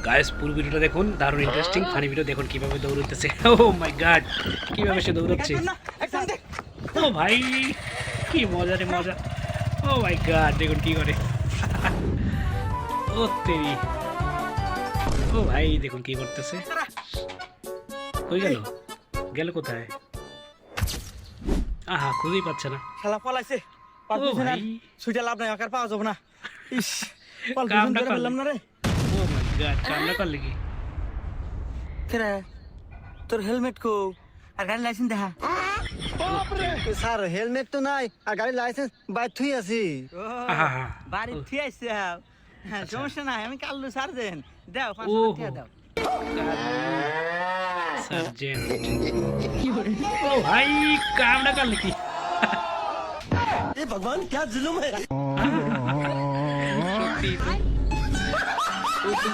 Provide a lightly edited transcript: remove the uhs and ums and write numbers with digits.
Guys পুরো ভিডিওটা দেখুন, দারুণ ইন্টারেস্টিং ফানি ভিডিও দেখুন কিভাবে দৌড়াতেছে। ও মাই গড, কিভাবে সে দৌড়াচ্ছে। ও ভাই কি মজা রে মজা। ও মাই গড দেখুন কি করে। ও তেরি, ও ভাই দেখুন কি করতেছে। কই গেল, গেল কোথায়? আহা খুঁজেই পাচ্ছে না। খেলা পলাইছে ও ভাই সুইটা লাভ নাই আকার পাওয়া যাবে না। ইস কামটা করলে। বললাম না রে। ও মাই গড, কামটা করলে কি? কেরে তোর হেলমেট কো আর গাড়ি লাইসেন্স দেখা। স্যার হেলমেট তো নাই আর গাড়ির লাইসেন্স বাইর থুই আছি। আহা বাড়ি ঠিক আছে। হ্যাঁ সমস্যা নাই, আমি কাল্লু সার্জেন। দাও 500 ওহো। টাকা দাও। সার্জেন্ট। ও ভাই কামটা করলে কি? এ ভগবান क्या जुलुम है। সত্যি তো।